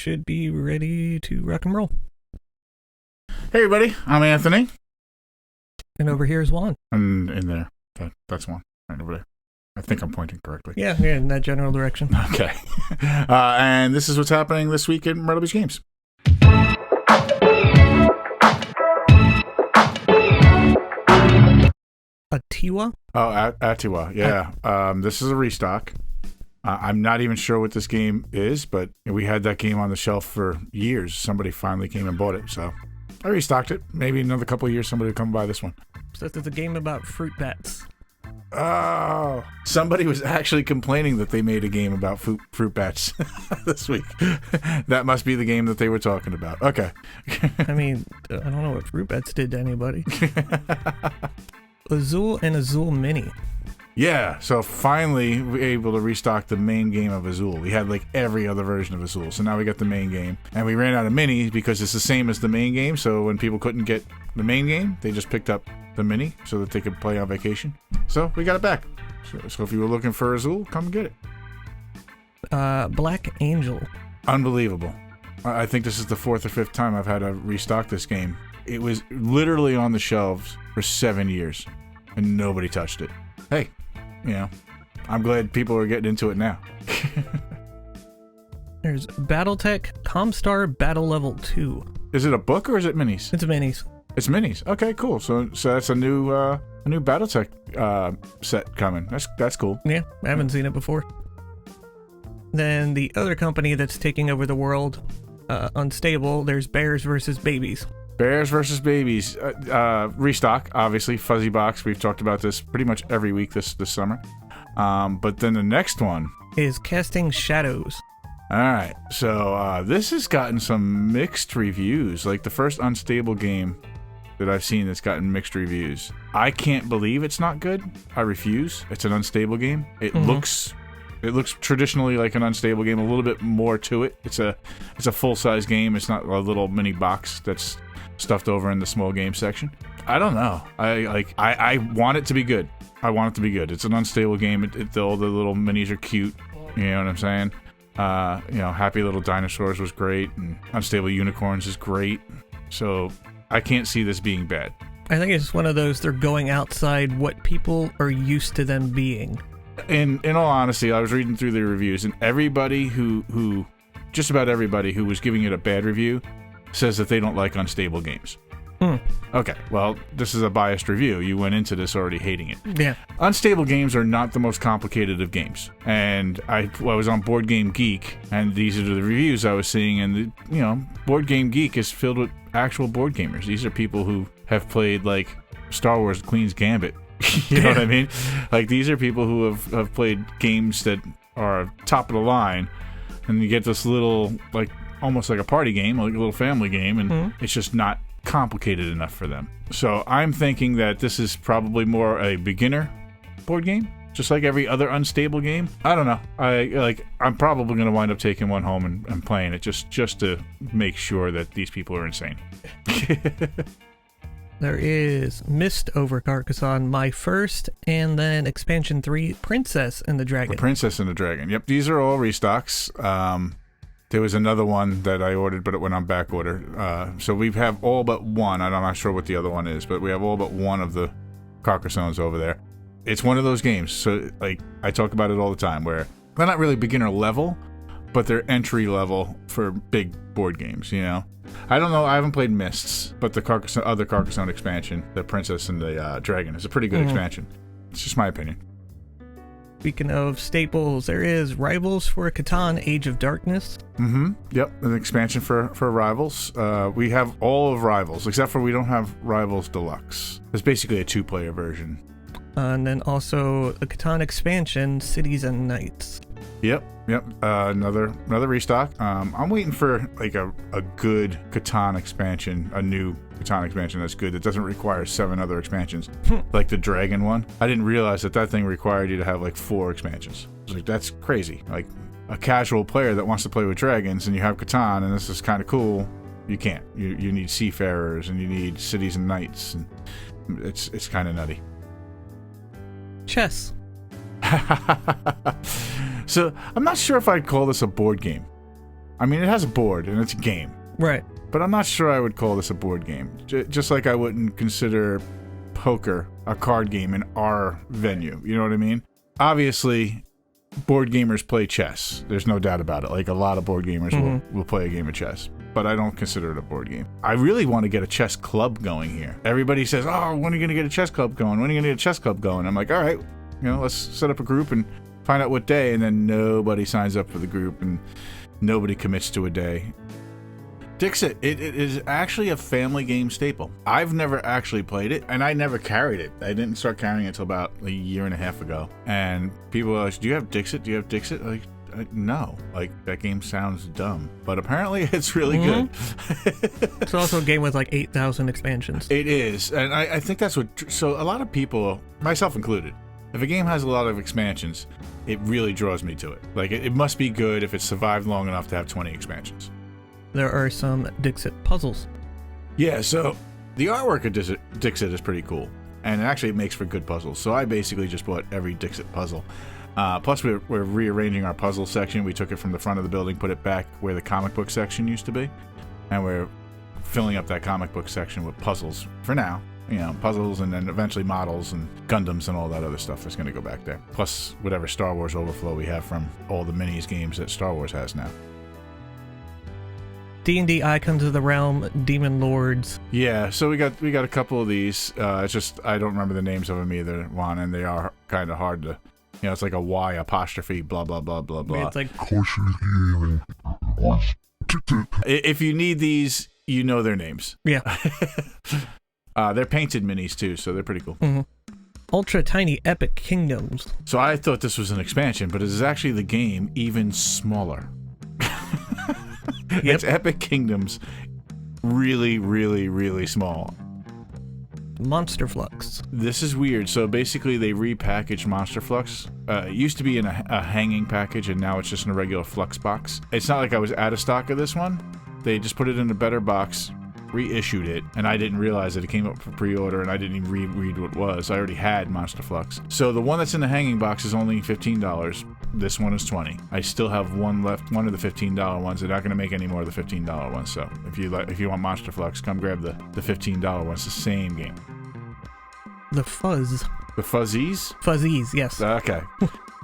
should be ready to rock and roll. Hey everybody, I'm Anthony. And over here is Juan. And in there. That's Juan. Right over there. I think I'm pointing correctly. Yeah, in that general direction. Okay. And this is what's happening this week in Myrtle Beach Games. Atiwa? Oh, Atiwa, yeah. This is a restock. I'm not even sure what this game is, but we had that game on the shelf for years. Somebody finally came and bought it, so I restocked it. Maybe another couple of years somebody will come buy this one. So it's a game about fruit bats. Oh, somebody was actually complaining that they made a game about fruit bats this week. That must be the game that they were talking about. Okay. I mean, I don't know what fruit bats did to anybody. Azul and Azul Mini. Yeah, so finally we were able to restock the main game of Azul. We had like every other version of Azul, so now we got the main game. And we ran out of minis because it's the same as the main game, so when people couldn't get the main game, they just picked up the mini so that they could play on vacation. So we got it back. So if you were looking for Azul, come get it. Black Angel. Unbelievable. I think this is the 4th or 5th time I've had to restock this game. It was literally on the shelves for 7 years, and nobody touched it. Hey, you know, I'm glad people are getting into it now. There's Battletech Comstar Battle Level 2. Is it a book or is it minis? It's minis. It's minis. Okay, cool. So that's a new Battletech set coming. That's cool. Yeah, I haven't seen it before. Then the other company that's taking over the world, Unstable, there's Bears versus Babies. Bears versus Babies. Restock, obviously. Fuzzy Box. We've talked about this pretty much every week this summer. But then the next one is Casting Shadows. All right. So this has gotten some mixed reviews. Like the first Unstable game that I've seen that's gotten mixed reviews. I can't believe it's not good. I refuse. It's an Unstable game. It looks traditionally like an Unstable game. A little bit more to it. It's a full-size game. It's not a little mini box that's stuffed over in the small game section. I don't know. I want it to be good. I want it to be good. It's an Unstable game. All the little minis are cute. You know what I'm saying? Happy Little Dinosaurs was great, and Unstable Unicorns is great. So I can't see this being bad. I think it's one of those, they're going outside what people are used to them being. In all honesty, I was reading through the reviews, and everybody who just about everybody who was giving it a bad review says that they don't like Unstable games. Okay, well, this is a biased review. You went into this already hating it. Yeah. Unstable games are not the most complicated of games. And I was on Board Game Geek, and these are the reviews I was seeing, and Board Game Geek is filled with actual board gamers. These are people who have played, like, Star Wars Queen's Gambit. You know what I mean? Like, these are people who have played games that are top of the line, and you get this little, like, almost like a party game, like a little family game, and it's just not complicated enough for them. So I'm thinking that this is probably more a beginner board game, just like every other Unstable game. I don't know. I'm probably going to wind up taking one home and playing it just to make sure that these people are insane. There is Mist over Carcassonne, My First, and then Expansion 3, Princess and the Dragon. The Princess and the Dragon. Yep, these are all restocks. There was another one that I ordered, but it went on back order. So we have all but one. I'm not sure what the other one is, but we have all but one of the Carcassones over there. It's one of those games. So, like, I talk about it all the time, where they're not really beginner level, but they're entry level for big board games, you know? I don't know. I haven't played Mists, but the other Carcassonne expansion, the Princess and the Dragon, is a pretty good expansion. It's just my opinion. Speaking of staples, there is Rivals for Catan, Age of Darkness. Yep, an expansion for Rivals. We have all of Rivals, except for we don't have Rivals Deluxe. It's basically a 2-player version. And then also the Catan expansion, Cities and Knights. Yep. Another restock. I'm waiting for like a good Catan expansion, a new Catan expansion that's good, that doesn't require 7 other expansions, like the Dragon one. I didn't realize that thing required you to have like 4 expansions. I was like, that's crazy. Like, a casual player that wants to play with dragons and you have Catan and this is kind of cool, you can't. You need Seafarers and you need Cities and Knights, and it's kind of nutty. Chess. So I'm not sure if I'd call this a board game. I mean, it has a board and it's a game. Right. But I'm not sure I would call this a board game. Just like I wouldn't consider poker a card game in our venue. You know what I mean? Obviously, board gamers play chess. There's no doubt about it. Like, a lot of board gamers will play a game of chess. But I don't consider it a board game. I really want to get a chess club going here. Everybody says, oh, when are you going to get a chess club going? When are you going to get a chess club going? I'm like, all right, let's set up a group and find out what day. And then nobody signs up for the group and nobody commits to a day. Dixit, it is actually a family game staple. I've never actually played it, and I never carried it. I didn't start carrying it until about a year and a half ago. And people are like, do you have Dixit? Do you have Dixit? Like, no. Like, that game sounds dumb. But apparently it's really good. It's also a game with like 8,000 expansions. It is. And I think that's what... So a lot of people, myself included, if a game has a lot of expansions, it really draws me to it. Like, it must be good if it survived long enough to have 20 expansions. There are some Dixit puzzles. Yeah, so the artwork of Dixit is pretty cool, and actually it makes for good puzzles. So I basically just bought every Dixit puzzle. Plus, we're rearranging our puzzle section. We took it from the front of the building, put it back where the comic book section used to be, and we're filling up that comic book section with puzzles for now. Puzzles, and then eventually models and Gundams and all that other stuff is going to go back there. Plus, whatever Star Wars overflow we have from all the minis games that Star Wars has now. D&D Icons of the Realm, Demon Lords. Yeah, so we got a couple of these. It's just I don't remember the names of them either, Juan, and they are kind of hard to. It's like a Y apostrophe blah blah blah blah blah. It's like if you need these, you know their names. Yeah. They're painted minis too, so they're pretty cool. Mm-hmm. Ultra Tiny Epic Kingdoms. So I thought this was an expansion, but it is actually the game even smaller. Yep. It's Epic Kingdoms, really, really, really small. Monster Flux. This is weird. So basically, they repackaged Monster Flux. It used to be in a hanging package, and now it's just in a regular Flux box. It's not like I was out of stock of this one. They just put it in a better box, reissued it, and I didn't realize that it came up for pre-order, and I didn't even read what it was. I already had Monster Flux. So the one that's in the hanging box is only $15. This one is $20. I still have one left, one of the $15 ones. They're not going to make any more of the $15 ones. So if you want Monster Flux, come grab the $15 one. It's the same game. The Fuzz. The Fuzzies? Fuzzies, yes. Okay.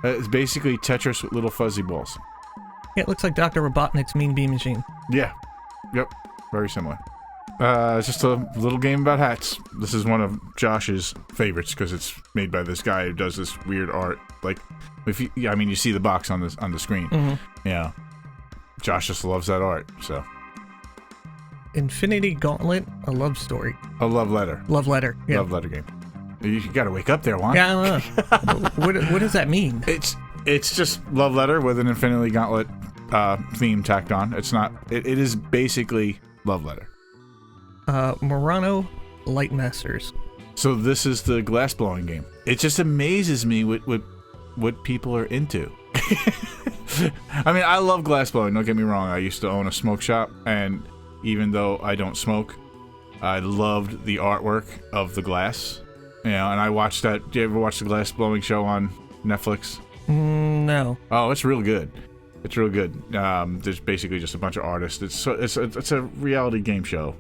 It's basically Tetris with little fuzzy balls. Yeah, it looks like Dr. Robotnik's Mean Bean Machine. Yeah. Yep. Very similar. It's just a little game about hats. This is one of Josh's favorites because it's made by this guy who does this weird art. Like, you see the box on the screen. Mm-hmm. Yeah, Josh just loves that art. So, Infinity Gauntlet, a love story. A love letter. Love letter. Yeah. Love letter game. You got to wake up there, Juan. Yeah, I don't know. What does that mean? It's just love letter with an Infinity Gauntlet theme tacked on. It's not. It is basically love letter. Murano Light Masters. So this is the glass blowing game. It just amazes me what people are into. I mean, I love glass blowing. Don't get me wrong. I used to own a smoke shop, and even though I don't smoke, I loved the artwork of the glass. And I watched that. Do you ever watch the glass blowing show on Netflix? No. Oh, it's real good. It's real good. There's basically just a bunch of artists. It's a reality game show.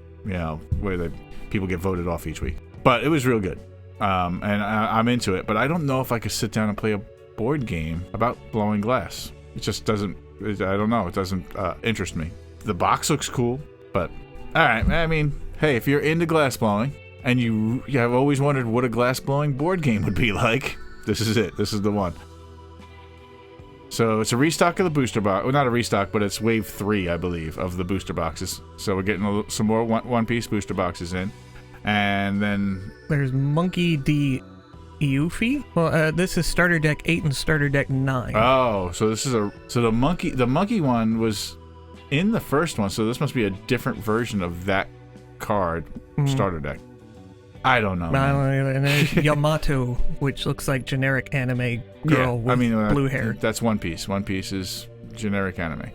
Where people get voted off each week. But it was real good. And I'm into it. But I don't know if I could sit down and play a board game about blowing glass. It just doesn't, I don't know. It doesn't interest me. The box looks cool. But, all right. I mean, hey, if you're into glass blowing and you have always wondered what a glass blowing board game would be like, this is it. This is the one. So it's a restock of the booster box. Well, not a restock, but it's wave 3, I believe, of the booster boxes. So we're getting some more one-piece booster boxes in. And then... There's Monkey D. Eufy? Well, this is Starter Deck 8 and Starter Deck 9. Oh, so this is So the monkey one was in the first one, so this must be a different version of that card starter deck. I don't know. And there's Yamato, which looks like generic anime girl with blue hair. That's One Piece. One Piece is generic anime.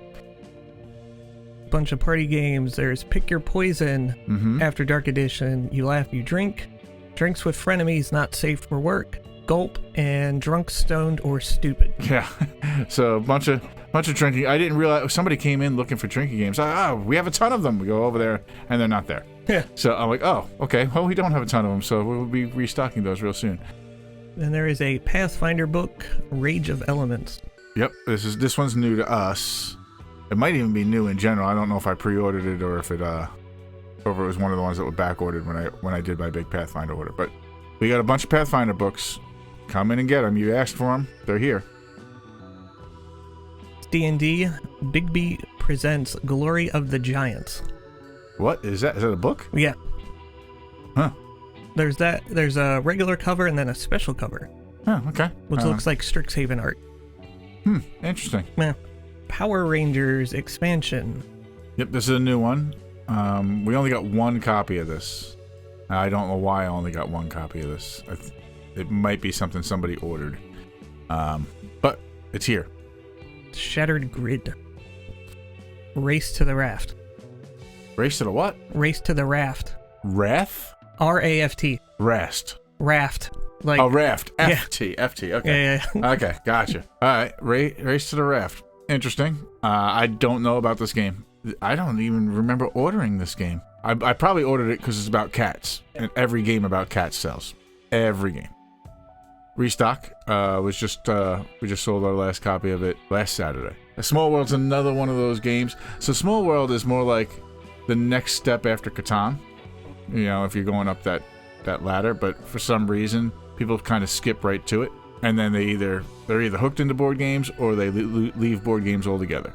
Bunch of party games. There's Pick Your Poison, After Dark Edition, You Laugh, You Drink, Drinks with Frenemies, Not Safe for Work, Gulp, and Drunk, Stoned, or Stupid. Yeah. So a bunch Bunch of drinking. I didn't realize somebody came in looking for drinking games. We have a ton of them. We go over there, and they're not there. Yeah. So I'm like, oh, okay. Well, we don't have a ton of them, so we'll be restocking those real soon. Then there is a Pathfinder book, Rage of Elements. Yep. This one's new to us. It might even be new in general. I don't know if I pre-ordered it or if it was one of the ones that were back ordered when I did my big Pathfinder order. But we got a bunch of Pathfinder books. Come in and get them. You asked for them. They're here. D&D, Bigby presents Glory of the Giants. What is that? Is that a book? Yeah. Huh. There's a regular cover and then a special cover. Oh, okay. Which looks like Strixhaven art. Interesting. Yeah. Power Rangers expansion. Yep, this is a new one. We only got one copy of this. I don't know why I only got one copy of this. It might be something somebody ordered. But it's here. Shattered Grid. Race to the Raft. Race to the what? Race to the Raft. Wrath? R-A-F-T. Rast. Raft. Like, raft. Yeah. F-T. F-T. Okay. Yeah. Okay, gotcha. All right, Race to the Raft. Interesting. I don't know about this game. I don't even remember ordering this game. I probably ordered it because it's about cats. And every game about cats sells. Every game. Restock we just sold our last copy of it last Saturday. Small World's another one of those games. So Small World is more like the next step after Catan. You know, if you're going up that ladder, but for some reason people kind of skip right to it, and then they're either hooked into board games or they leave board games altogether.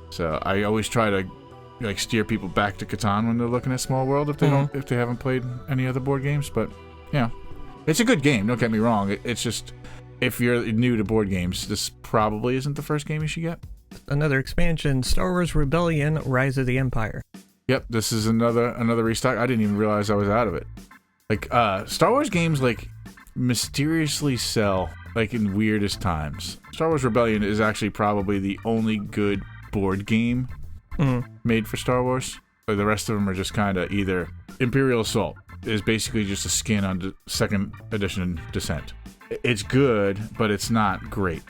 So I always try to like steer people back to Catan when they're looking at Small World if they haven't played any other board games. But yeah, it's a good game. Don't get me wrong. It's just if you're new to board games, this probably isn't the first game you should get. Another expansion, Star Wars Rebellion: Rise of the Empire. Yep, this is another restock. I didn't even realize I was out of it. Like Star Wars games like mysteriously sell like in weirdest times. Star Wars Rebellion is actually probably the only good board game made for Star Wars. The rest of them are just kind of either Imperial Assault is basically just a skin on second edition Descent. It's good, but it's not great.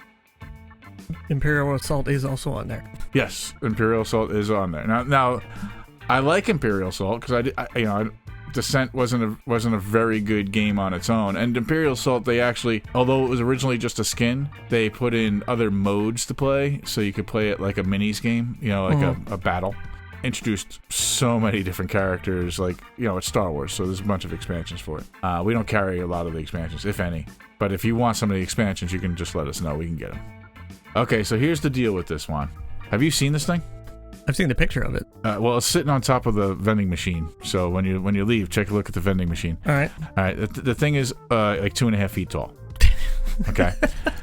Imperial Assault is also on there. Yes, Imperial Assault is on there. Now I like Imperial Assault because Descent wasn't a very good game on its own, and Imperial Assault, they actually, although it was originally just a skin, they put in other modes to play, so you could play it like a minis game, like a battle. Introduced so many different characters, like, it's Star Wars, so there's a bunch of expansions for it. We don't carry a lot of the expansions, if any, but if you want some of the expansions, you can just let us know. We can get them. Okay, so here's the deal with this one. Have you seen this thing? I've seen the picture of it. Well, it's sitting on top of the vending machine. So when you leave, take a look at the vending machine. All right. The thing is like 2.5 feet tall. Okay. All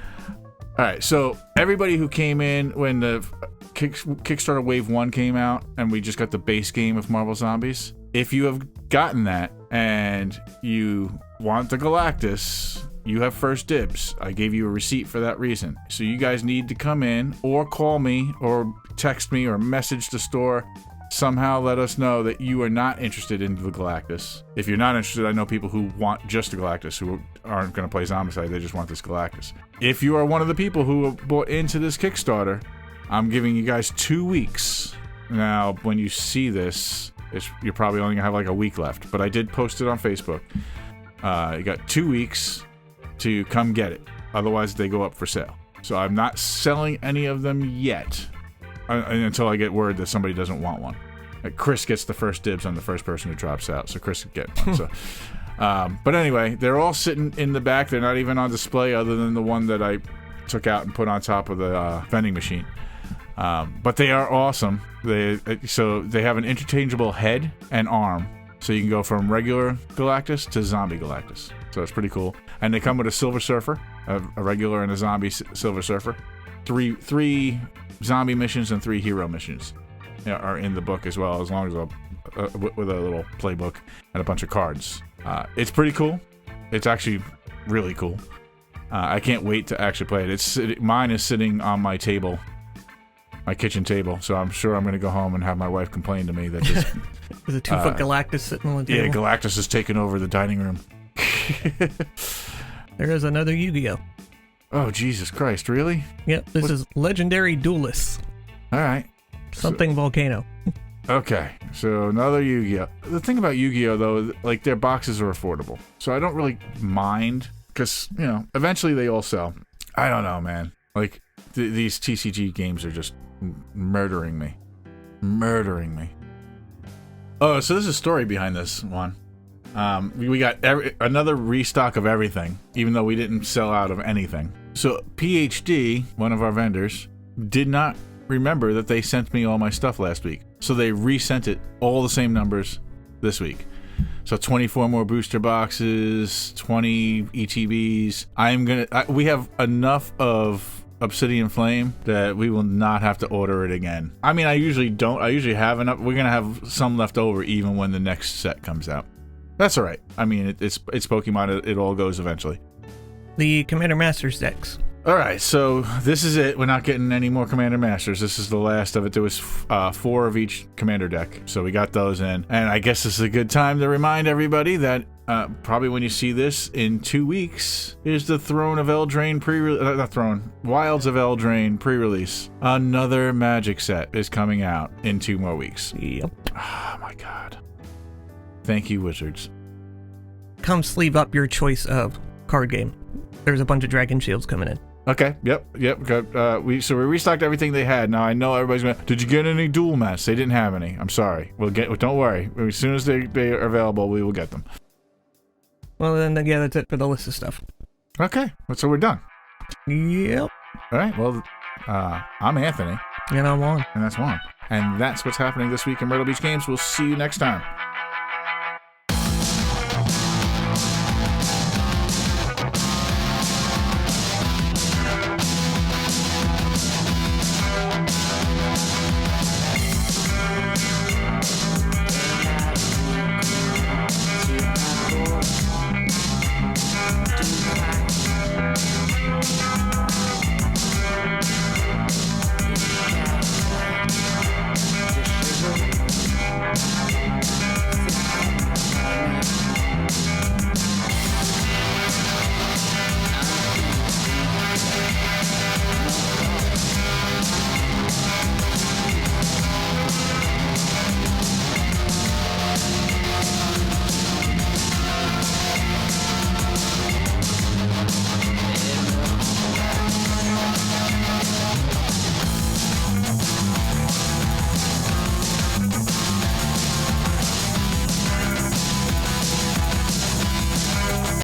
right. So everybody who came in when the Kickstarter Wave 1 came out, and we just got the base game of Marvel Zombies. If you have gotten that and you want the Galactus, you have first dibs. I gave you a receipt for that reason. So you guys need to come in or call me or text me or message the store. Somehow let us know that you are not interested in the Galactus. If you're not interested, I know people who want just the Galactus who aren't going to play Zombicide. They just want this Galactus. If you are one of the people who bought into this Kickstarter, I'm giving you guys 2 weeks. Now, when you see this, you're probably only going to have like a week left. But I did post it on Facebook. You got 2 weeks to come get it. Otherwise, they go up for sale. So I'm not selling any of them yet until I get word that somebody doesn't want one. Like Chris gets the first dibs on the first person who drops out, so Chris could get one. But anyway, they're all sitting in the back. They're not even on display other than the one that I took out and put on top of the vending machine. But they are awesome. They have an interchangeable head and arm. So you can go from regular Galactus to zombie Galactus. So it's pretty cool. And they come with a Silver Surfer, a regular and a zombie Silver Surfer. Three zombie missions and 3 hero missions are in the book as well, as long as with a little playbook and a bunch of cards. It's pretty cool. It's actually really cool. I can't wait to actually play it. Mine is sitting on my table, my kitchen table, so I'm sure I'm going to go home and have my wife complain to me that this... There's a 2-foot Galactus sitting on the table. Yeah, Galactus is taking over the dining room. There is another Yu-Gi-Oh! Oh, Jesus Christ, really? Yep, this is Legendary Duelists. All right. Something volcano. Okay, so another Yu-Gi-Oh. The thing about Yu-Gi-Oh, though, like, their boxes are affordable. So I don't really mind, because, you know, eventually they all sell. I don't know, man. Like, these TCG games are just murdering me. Murdering me. Oh, so there's a story behind this one. We got another restock of everything, even though we didn't sell out of anything. So PhD, one of our vendors, did not remember that they sent me all my stuff last week. So they resent it, all the same numbers, this week. So 24 more booster boxes, 20 ETBs. We have enough of Obsidian Flame that we will not have to order it again. I mean, I usually don't. I usually have enough. We're going to have some left over even when the next set comes out. That's all right. I mean, it's Pokemon. It all goes eventually. The Commander Masters decks. All right, so this is it. We're not getting any more Commander Masters. This is the last of it. There was 4 of each Commander deck, so we got those in. And I guess this is a good time to remind everybody that probably when you see this in 2 weeks is the Wilds of Eldraine pre-release. Another Magic set is coming out in 2 more weeks. Yep. Oh my God. Thank you, Wizards. Come sleeve up your choice of card game. There's a bunch of Dragon Shields coming in. Okay. Yep. We restocked everything they had. Now I know everybody's going. Did you get any dual masks? They didn't have any. I'm sorry. Don't worry. As soon as they are available, we will get them. Well, then yeah, that's it for the list of stuff. Okay. So we're done. Yep. All right. Well, I'm Anthony. And I'm Juan. And that's Juan. And that's what's happening this week in Myrtle Beach Games. We'll see you next time.